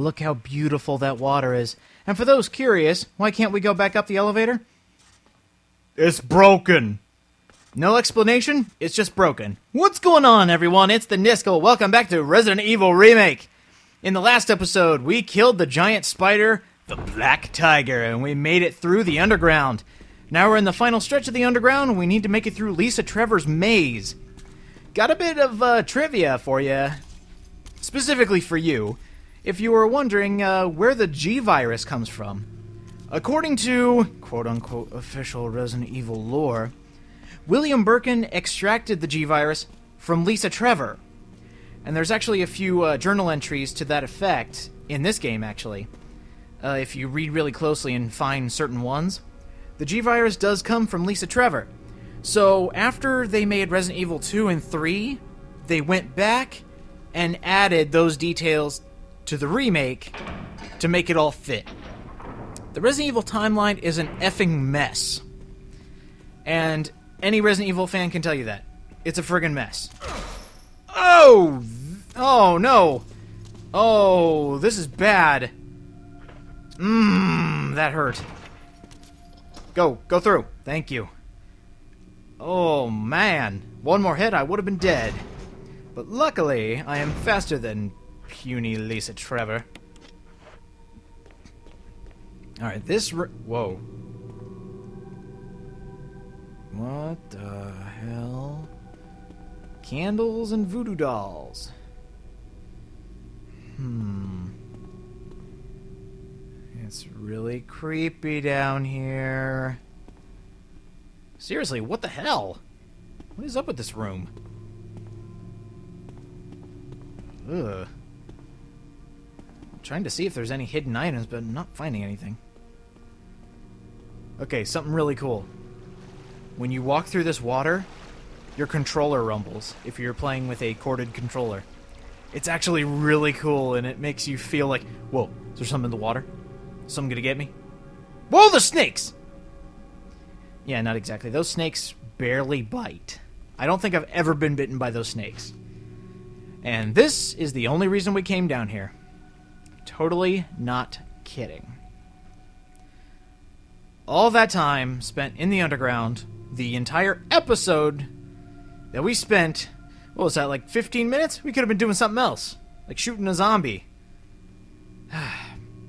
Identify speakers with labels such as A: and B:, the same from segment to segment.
A: look how beautiful that water is. And for those curious, why can't we go back up the elevator? It's broken. No explanation, it's just broken. What's going on, everyone? It's the Niskel. Welcome back to Resident Evil Remake. In the last episode, we killed the giant spider, the Black Tiger, and we made it through the underground. Now we're in the final stretch of the underground, and we need to make it through Lisa Trevor's maze. Got a bit of trivia for you, specifically for you, if you were wondering where the G-Virus comes from. According to, quote-unquote, official Resident Evil lore, William Birkin extracted the G-Virus from Lisa Trevor. And there's actually a few journal entries to that effect in this game, actually. If you read really closely and find certain ones, the G-Virus does come from Lisa Trevor. So after they made Resident Evil 2 and 3, they went back and added those details to the remake to make it all fit. The Resident Evil timeline is an effing mess. And any Resident Evil fan can tell you that. It's a friggin' mess. Oh! Oh, no! Oh, this is bad. That hurt. Go through. Thank you. Oh, man. One more hit, I would have been dead. But luckily, I am faster than puny Lisa Trevor. Alright, whoa. What the hell? Candles and voodoo dolls. It's really creepy down here. Seriously, what the hell? What is up with this room? Ugh. I'm trying to see if there's any hidden items, but I'm not finding anything. Okay, something really cool. When you walk through this water, your controller rumbles if you're playing with a corded controller. It's actually really cool, and it makes you feel like, whoa, is there something in the water? Something gonna get me? Whoa, the snakes! Yeah, not exactly. Those snakes barely bite. I don't think I've ever been bitten by those snakes. And this is the only reason we came down here. Totally not kidding. All that time spent in the underground, the entire episode that we spent, what was that, like 15 minutes? We could have been doing something else. Like shooting a zombie.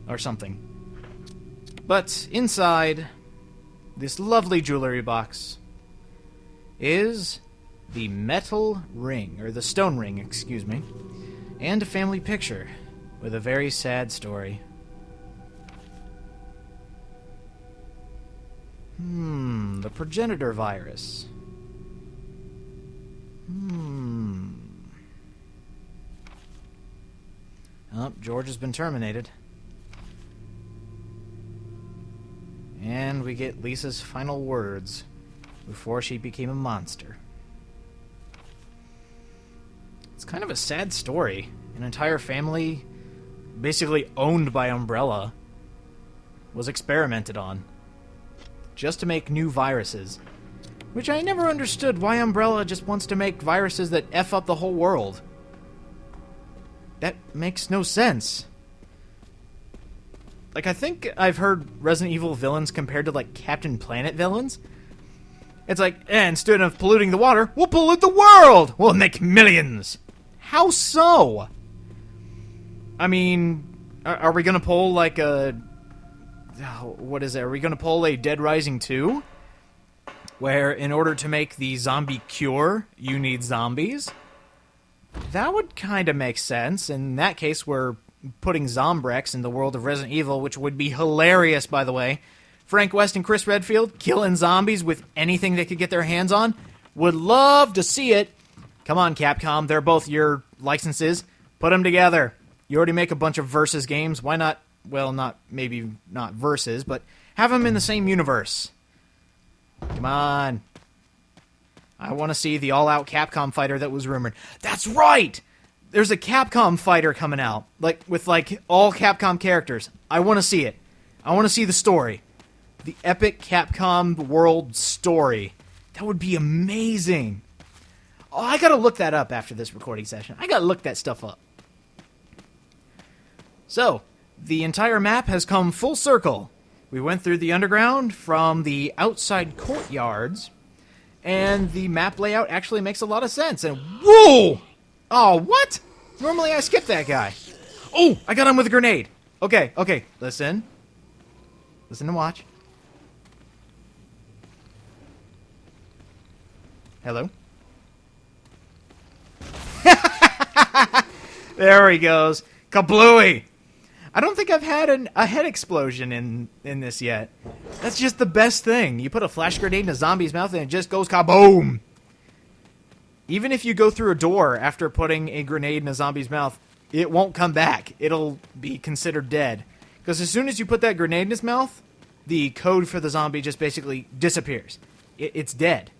A: Or something. But inside this lovely jewelry box is the metal ring, or the stone ring, excuse me, and a family picture with a very sad story. The progenitor virus. Oh, George has been terminated. And we get Lisa's final words before she became a monster. It's kind of a sad story. An entire family, basically owned by Umbrella, was experimented on just to make new viruses. Which I never understood why Umbrella just wants to make viruses that F up the whole world. That makes no sense. Like, I think I've heard Resident Evil villains compared to, like, Captain Planet villains. It's like, instead of polluting the water, we'll pollute the world! We'll make millions! How so? I mean, are we gonna pull, like, a... what is it? Are we gonna pull a Dead Rising 2? Where, in order to make the zombie cure, you need zombies? That would kind of make sense. In that case, we're putting Zombrex in the world of Resident Evil, which would be hilarious, by the way. Frank West and Chris Redfield killing zombies with anything they could get their hands on. Would love to see it. Come on, Capcom. They're both your licenses. Put them together. You already make a bunch of Versus games. Why not, well, maybe not Versus, but have them in the same universe. Come on. I want to see the all-out Capcom fighter that was rumored. That's right! There's a Capcom fighter coming out, with all Capcom characters. I want to see it. I want to see the story. The epic Capcom world story. That would be amazing. Oh, I gotta look that up after this recording session. I gotta look that stuff up. So, the entire map has come full circle. We went through the underground from the outside courtyards, and the map layout actually makes a lot of sense. And whoa! Oh, what? Normally I skip that guy. Oh, I got him with a grenade. Okay, okay, listen. Listen and watch. Hello? There he goes. Kablooey! I don't think I've had a head explosion in this yet. That's just the best thing. You put a flash grenade in a zombie's mouth and it just goes kaboom! Even if you go through a door after putting a grenade in a zombie's mouth, it won't come back. It'll be considered dead. Because as soon as you put that grenade in his mouth, the code for the zombie just basically disappears. It's dead.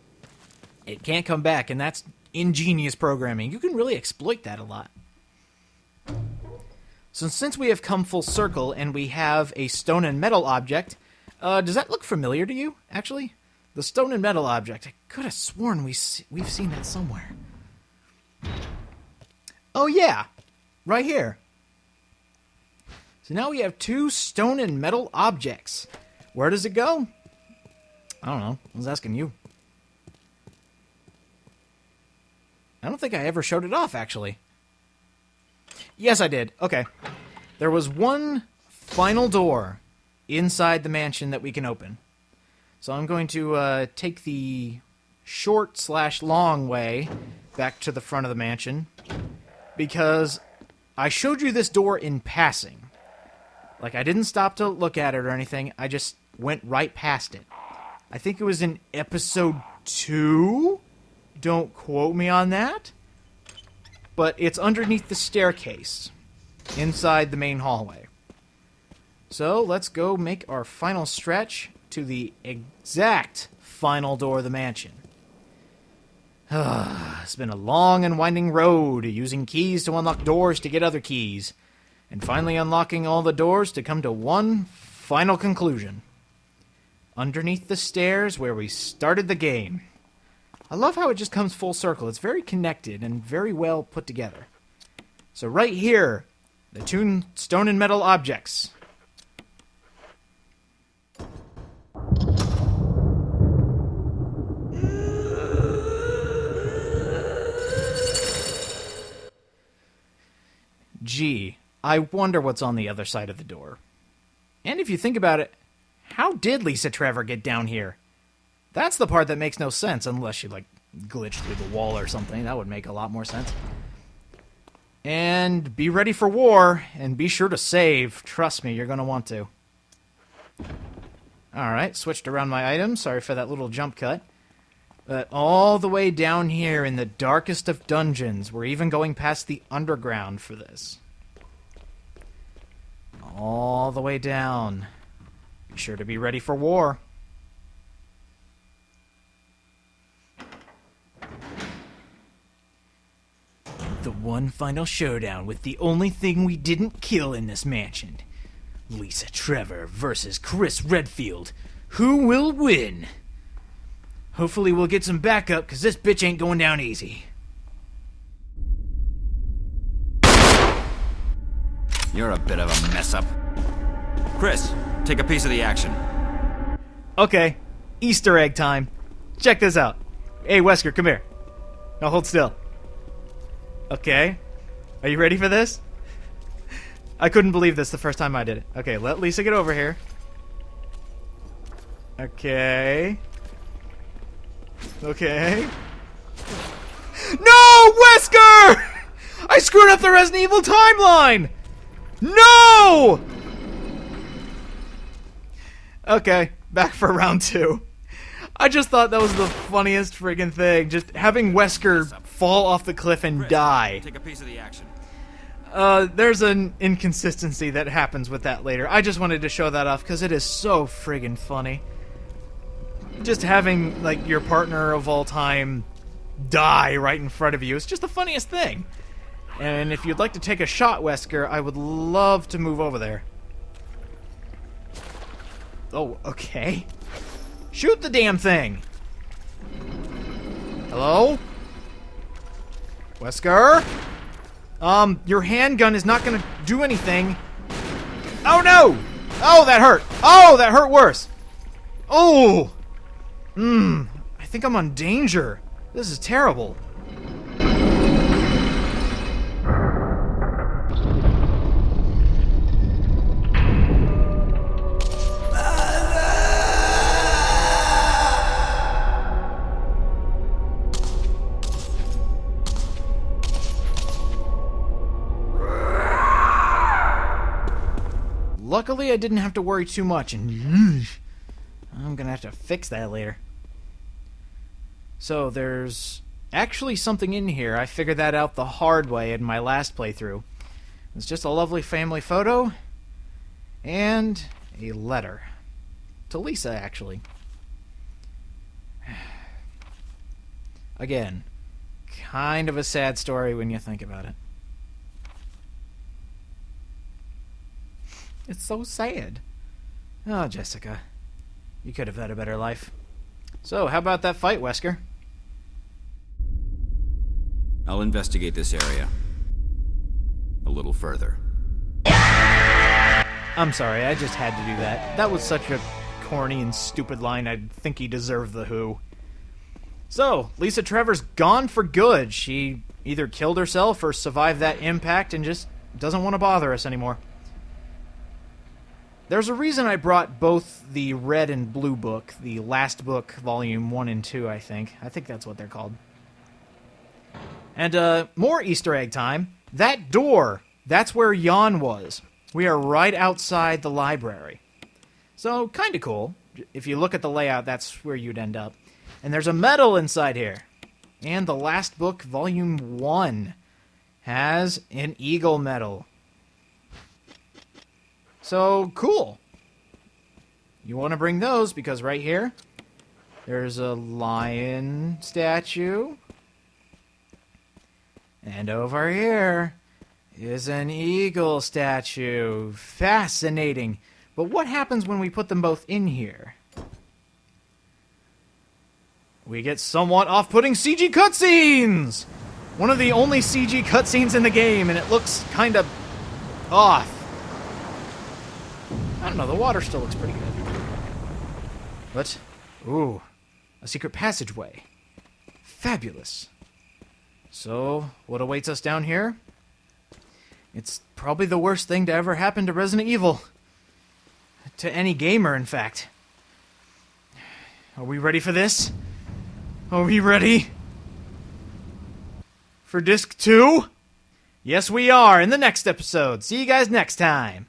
A: It can't come back, and that's ingenious programming. You can really exploit that a lot. So since we have come full circle and we have a stone and metal object, does that look familiar to you, actually? The stone and metal object. I could have sworn we've seen that somewhere. Oh yeah, right here. So now we have two stone and metal objects. Where does it go? I don't know. I was asking you. I don't think I ever showed it off, actually. Yes, I did. Okay. There was one final door inside the mansion that we can open. So I'm going to take the short/long way back to the front of the mansion, because I showed you this door in passing. Like, I didn't stop to look at it or anything. I just went right past it. I think it was in episode 2. Don't quote me on that. But it's underneath the staircase, inside the main hallway. So let's go make our final stretch to the exact final door of the mansion. It's been a long and winding road, using keys to unlock doors to get other keys, and finally unlocking all the doors to come to one final conclusion. Underneath the stairs where we started the game. I love how it just comes full circle. It's very connected and very well put together. So right here, the two stone and metal objects. Gee, I wonder what's on the other side of the door. And if you think about it, how did Lisa Trevor get down here? That's the part that makes no sense, unless you, like, glitch through the wall or something. That would make a lot more sense. And be ready for war, and be sure to save. Trust me, you're going to want to. Alright, switched around my items. Sorry for that little jump cut. But all the way down here in the darkest of dungeons, we're even going past the underground for this. All the way down. Be sure to be ready for war. The one final showdown with the only thing we didn't kill in this mansion. Lisa Trevor versus Chris Redfield. Who will win? Hopefully we'll get some backup, because this bitch ain't going down easy.
B: You're a bit of a mess-up. Chris, take a piece of the action.
A: Okay, Easter egg time. Check this out. Hey, Wesker, come here. Now hold still. Okay. Are you ready for this? I couldn't believe this the first time I did it. Okay, let Lisa get over here. Okay. Okay. No, Wesker! I screwed up the Resident Evil timeline! No! Okay, back for round 2. I just thought that was the funniest friggin' thing. Just having Wesker fall off the cliff and die.
B: Take a piece of the action.
A: There's an inconsistency that happens with that later. I just wanted to show that off because it is so friggin' funny. Just having, like, your partner of all time die right in front of you is just the funniest thing. And if you'd like to take a shot, Wesker, I would love to move over there. Oh, okay. Shoot the damn thing! Hello? Wesker? Your handgun is not gonna do anything Oh no! Oh, that hurt! Oh, that hurt worse! Oh! I think I'm on danger. This is terrible. Luckily, I didn't have to worry too much, and I'm gonna have to fix that later. So, there's actually something in here. I figured that out the hard way in my last playthrough. It's just a lovely family photo and a letter. To Lisa, actually. Again, kind of a sad story when you think about it. It's so sad. Oh, Jessica. You could have had a better life. So, how about that fight, Wesker?
B: I'll investigate this area a little further.
A: I'm sorry, I just had to do that. That was such a corny and stupid line, I'd think he deserved the Who. So, Lisa Trevor's gone for good. She either killed herself or survived that impact and just doesn't want to bother us anymore. There's a reason I brought both the red and blue book, the last book, volume 1 and 2, I think. I think that's what they're called. And, more Easter egg time. That door, that's where Jan was. We are right outside the library. So, kinda cool. If you look at the layout, that's where you'd end up. And there's a medal inside here. And the last book, volume 1, has an eagle medal. So, cool. You want to bring those because right here, there's a lion statue. And over here is an eagle statue. Fascinating. But what happens when we put them both in here? We get somewhat off-putting CG cutscenes! One of the only CG cutscenes in the game, and it looks kind of off. I don't know, the water still looks pretty good. But, ooh, a secret passageway. Fabulous. So, what awaits us down here? It's probably the worst thing to ever happen to Resident Evil. To any gamer, in fact. Are we ready for this? Are we ready? For Disc 2? Yes, we are, in the next episode. See you guys next time.